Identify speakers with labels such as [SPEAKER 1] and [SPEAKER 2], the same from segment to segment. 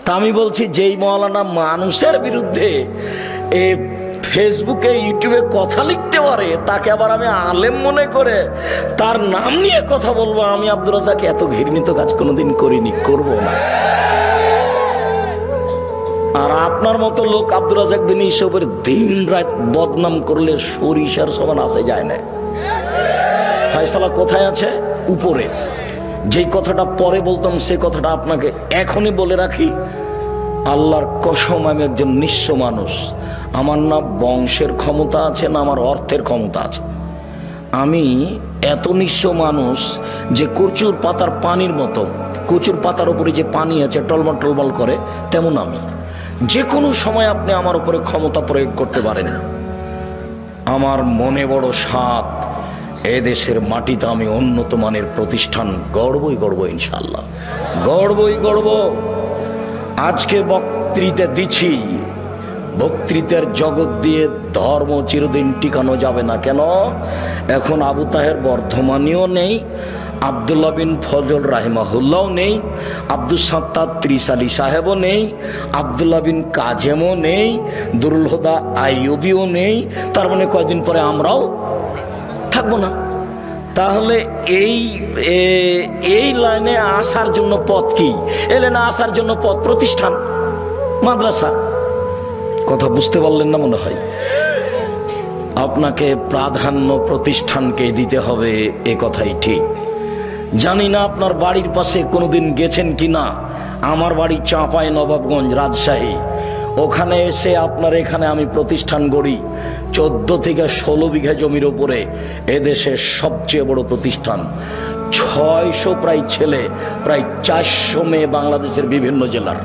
[SPEAKER 1] তা আমি বলছি, যেই মওলানা মানুষের বিরুদ্ধে ফেসবুকে ইউটিউবে কথা লিখতে পারে, তাকে আবার আমি আলেম মনে করে তার নাম নিয়ে কথা বলবো, আমি আব্দুর রাজ্জাক এত ঘৃণিত কাজ কোনোদিন করিনি, করব না। আর আপনার মতো লোক আব্দুর রাজ্জাক বিন ইউসুফের দিন রাত বদনাম করলে সরিষার সমান আসে যায় না। ফায়সালা কোথায় আছে? উপরে। যেই কথাটা পরে বলতাম সে কথাটা আপনাকে এখনই বলে রাখি, আল্লাহর কসম আমি একজন নিঃস্ব মানুষ। আমার না বংশের ক্ষমতা আছে, না আমার অর্থের ক্ষমতা আছে। আমি এত নিঃস্ব মানুষ যে কচুর পাতার পানির মতো, কচুর পাতার উপরে যে পানি আছে টলমল টলমল করে, তেমন আমি। যে কোনো সময় আপনি আমার উপরে ক্ষমতা প্রয়োগ করতে পারেন। আমার মনে বড় সাধ, এদেশের মাটিতে আমি উন্নত মানের প্রতিষ্ঠান গড়বই গড়ব, ইনশাল্লাহ গড়বই গড়ব। আজকে বক্তৃতা দিচ্ছি, বক্তৃতার জগৎ দিয়ে ধর্ম চিরদিন টিকানো যাবে না। কেন? এখন আবু তাহের বর্ধমানীও নেই, আব্দুল্লাহ বিন ফজল রাহিমাহুল্লাহও নেই, আব্দুল সাত্তার ত্রিশালী সাহেবও নেই, আব্দুল্লাহ বিন কাজেমও নেই, দুরুল হুদা আইয়ুবিও নেই। তার মানে কয়দিন পরে আমরাও থাকবো না। তাহলে এই লাইনে আসার জন্য পথ কি? এই লাইনে আসার জন্য পথ প্রতিষ্ঠান, মাদ্রাসা। কথা বুঝতে পারলেন না মনে হয়? আপনাকে প্রাধান্য প্রতিষ্ঠানকে দিতে হবে, এ কথাই ঠিক। জানি না আপনার বাড়ির পাশে কোনোদিন গেছেন কি না। আমার বাড়ি চাঁপাই নবাবগঞ্জ, রাজশাহী। ওখানে এসে আপনার এখানে আমি প্রতিষ্ঠান গড়ি। 14 থেকে 16 বিঘা জমির উপরে এদেশের সবচেয়ে বড় প্রতিষ্ঠান। 600 প্রায় ছেলে, প্রায় 400 মেয়ে, বাংলাদেশের বিভিন্ন জেলার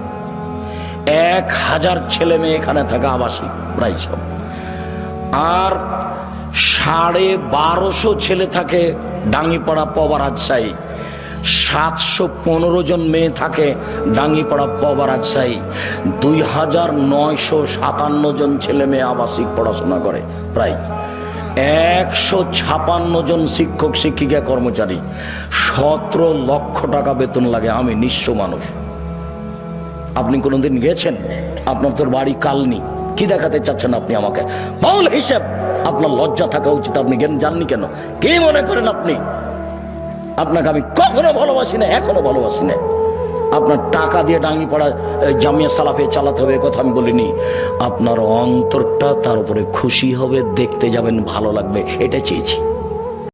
[SPEAKER 1] 1000 ছেলে মেয়ে এখানে থাকা আবাসিক প্রায় সব। আর 1250 ছেলে থাকে ডাঙ্গিপাড়া পবা, রাজশাহী। 715 জন মেয়ে থাকে ডাঙ্গিপাড়া পবা, রাজশাহী। 2957 জন ছেলে মেয়ে আবাসিক পড়াশোনা করে। প্রায় 156 জন শিক্ষক শিক্ষিকা কর্মচারী। 17 লক্ষ টাকা বেতন লাগে। আমি নিঃস্ব মানুষ। আপনি কোনোদিন গেছেন? আপনার তোর বাড়ি কালনি। কি দেখাতে চাচ্ছেন আপনি আমাকে? বল হিসেব। আপনার লজ্জা থাকা উচিত। আপনি জাননি কেন? কি মনে করেন আপনি? আপনাকে আমি কখনো ভালোবাসি না, এখনো ভালোবাসি না। আপনার টাকা দিয়ে ডাঙ্গিপাড়া জামিয়া সালাফে চালাতে হবে, কথা আমি বলিনি। আপনার অন্তরটা তার উপরে খুশি হবে, দেখতে যাবেন, ভালো লাগবে, এটা চেয়েছি।